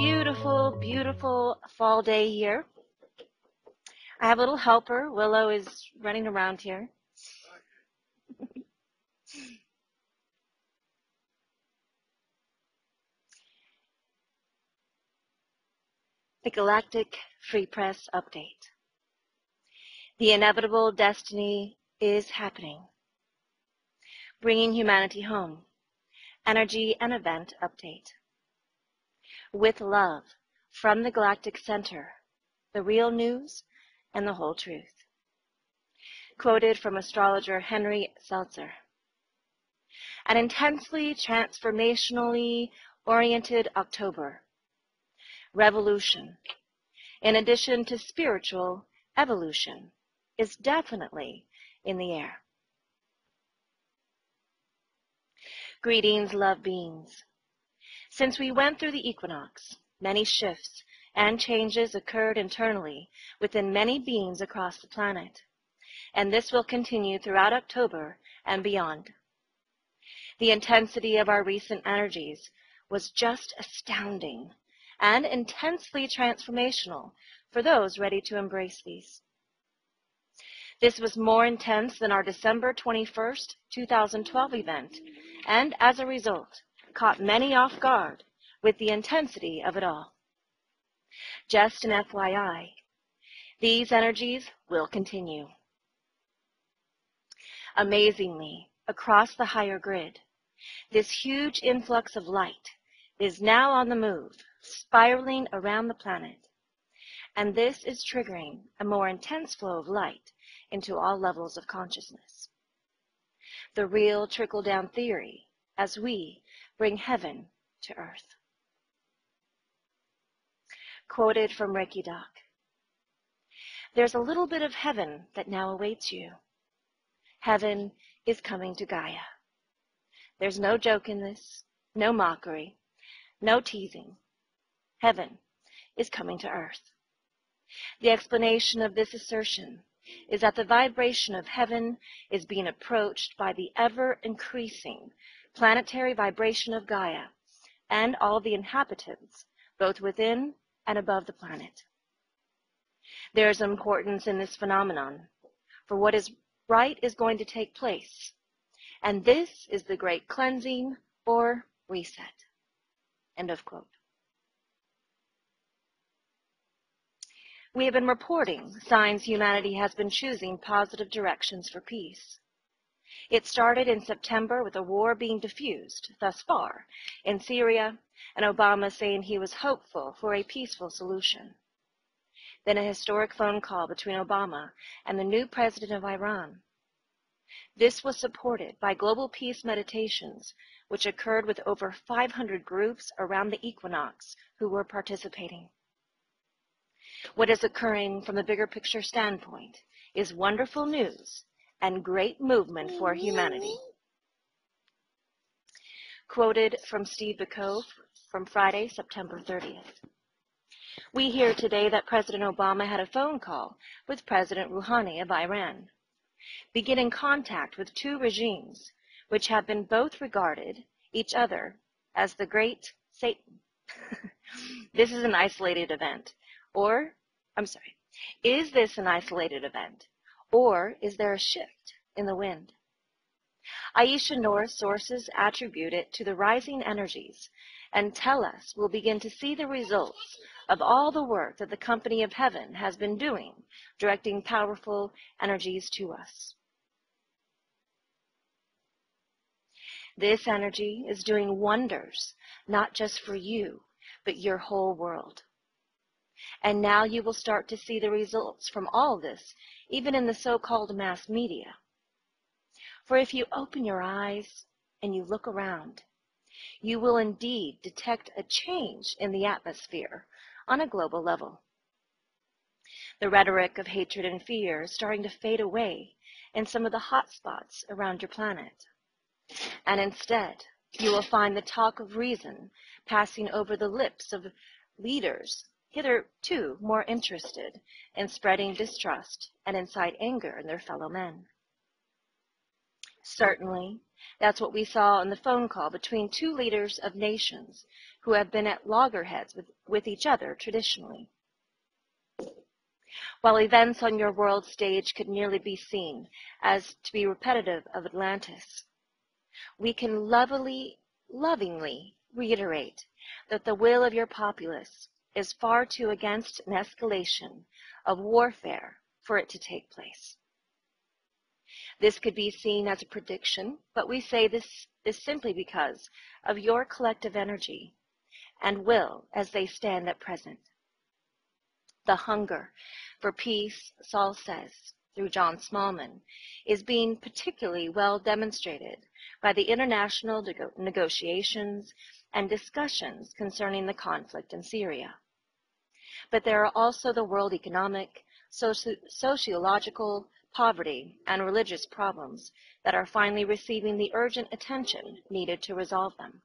beautiful, beautiful fall day here. I have a little helper. Willow is running around here. The Galactic Free Press Update. The inevitable destiny is happening. Bringing humanity home. Energy and event update. With love from the Galactic Center, the real news and the whole truth. Quoted from astrologer Henry Seltzer. An intensely transformationally oriented October. Revolution, in addition to spiritual evolution, is definitely in the air. Greetings, love beings. Since we went through the equinox, many shifts and changes occurred internally within many beings across the planet, and this will continue throughout October and beyond. The intensity of our recent energies was just astounding and intensely transformational for those ready to embrace these. This was more intense than our December 21st, 2012 event, and as a result, caught many off guard with the intensity of it all. Just an FYI, these energies will continue. Amazingly, across the higher grid, this huge influx of light is now on the move, spiraling around the planet, and this is triggering a more intense flow of light into all levels of consciousness. The Real Trickle Down theory as we bring heaven to earth. Quoted from Reiki Doc. There's a little bit of heaven that now awaits you. Heaven is coming to Gaia. There's no joke in this, no mockery, no teasing. Heaven is coming to earth. The explanation of this assertion is that the vibration of heaven is being approached by the ever-increasing planetary vibration of Gaia and all the inhabitants, both within and above the planet. There is importance in this phenomenon, for what is right is going to take place, and this is the great cleansing or reset. End of quote. We have been reporting signs humanity has been choosing positive directions for peace. It started in September with a war being diffused, thus far, in Syria, and Obama saying he was hopeful for a peaceful solution. Then a historic phone call between Obama and the new president of Iran. This was supported by global peace meditations, which occurred with over 500 groups around the equinox who were participating. What is occurring from the bigger picture standpoint is wonderful news and great movement for humanity. Quoted from Steve Biko from Friday, September 30th. We hear today that President Obama had a phone call with President Rouhani of Iran, beginning contact with two regimes which have been both regarded each other as the great Satan. This is an isolated event. Is this an isolated event? Or is there a shift in the wind? Aisha North sources attribute it to the rising energies and tell us we'll begin to see the results of all the work that the Company of Heaven has been doing, directing powerful energies to us. This energy is doing wonders, not just for you, but your whole world. And now you will start to see the results from all this, even in the so-called mass media. For if you open your eyes and you look around, you will indeed detect a change in the atmosphere on a global level. The rhetoric of hatred and fear is starting to fade away in some of the hot spots around your planet. And instead, you will find the talk of reason passing over the lips of leaders hitherto more interested in spreading distrust and incite anger in their fellow men. Certainly, That's what we saw in the phone call between two leaders of nations who have been at loggerheads with each other traditionally. While events on your world stage could nearly be seen as to be repetitive of Atlantis, we can lovingly reiterate that the will of your populace is far too against an escalation of warfare for it to take place. This could be seen as a prediction, but we say this is simply because of your collective energy and will as they stand at present. The hunger for peace, Saul says, through John Smallman, is being particularly well demonstrated by the international negotiations and discussions concerning the conflict in Syria. But there are also the world economic, sociological, poverty, and religious problems that are finally receiving the urgent attention needed to resolve them.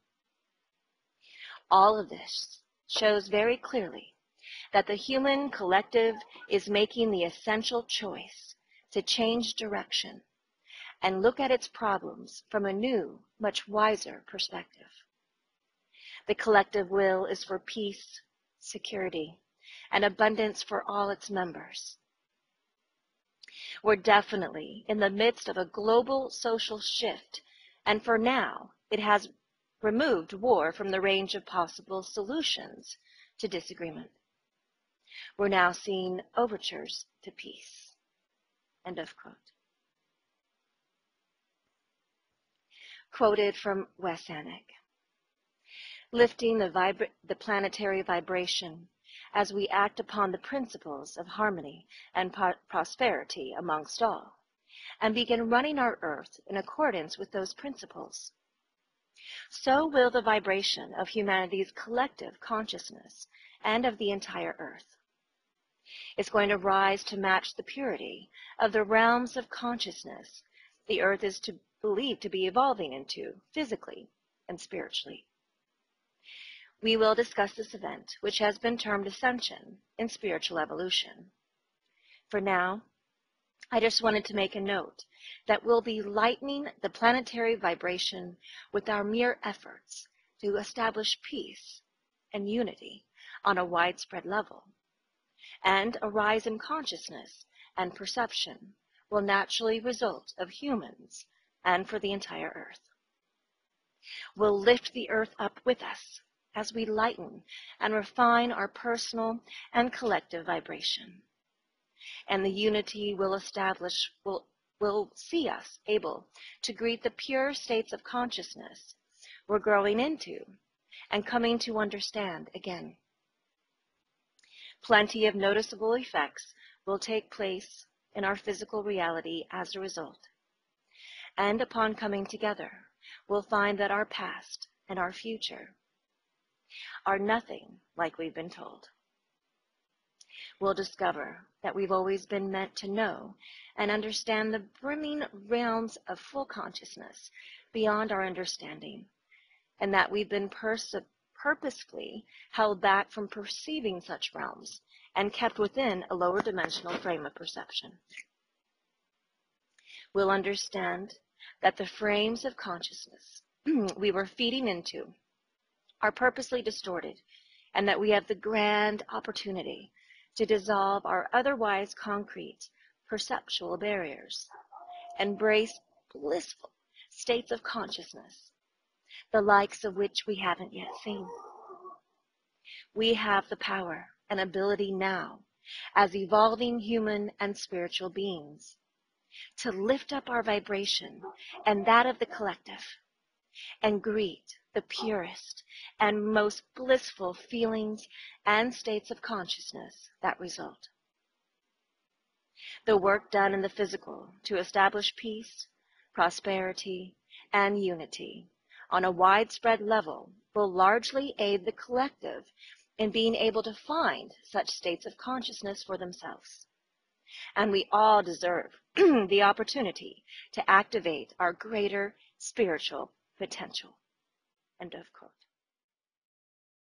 All of this shows very clearly that the human collective is making the essential choice to change direction and look at its problems from a new, much wiser perspective. The collective will is for peace, security, and abundance for all its members. We're definitely in the midst of a global social shift, and for now, it has removed war from the range of possible solutions to disagreement. We're now seeing overtures to peace. End of quote. Quoted from Wes Annick. Lifting the planetary vibration as we act upon the principles of harmony and prosperity amongst all, and begin running our earth in accordance with those principles. So will the vibration of humanity's collective consciousness and of the entire earth. It's going to rise to match the purity of the realms of consciousness the earth is believed to be evolving into physically and spiritually. We will discuss this event, which has been termed ascension in spiritual evolution. For now, I just wanted to make a note that we'll be lightening the planetary vibration with our mere efforts to establish peace and unity on a widespread level. And a rise in consciousness and perception will naturally result of humans and for the entire earth. We'll lift the earth up with us as we lighten and refine our personal and collective vibration. And the unity will see us able to greet the pure states of consciousness we're growing into and coming to understand again. Plenty of noticeable effects will take place in our physical reality as a result. And upon coming together, we'll find that our past and our future are nothing like we've been told. We'll discover that we've always been meant to know and understand the brimming realms of full consciousness beyond our understanding, and that we've been purposefully held back from perceiving such realms and kept within a lower dimensional frame of perception. We'll understand that the frames of consciousness we were feeding into are purposely distorted, and that we have the grand opportunity to dissolve our otherwise concrete perceptual barriers, embrace blissful states of consciousness, the likes of which we haven't yet seen. We have the power and ability now, as evolving human and spiritual beings, to lift up our vibration and that of the collective, and greet the purest and most blissful feelings and states of consciousness that result. The work done in the physical to establish peace, prosperity, and unity on a widespread level will largely aid the collective in being able to find such states of consciousness for themselves. And we all deserve the opportunity to activate our greater spiritual potential. End of quote.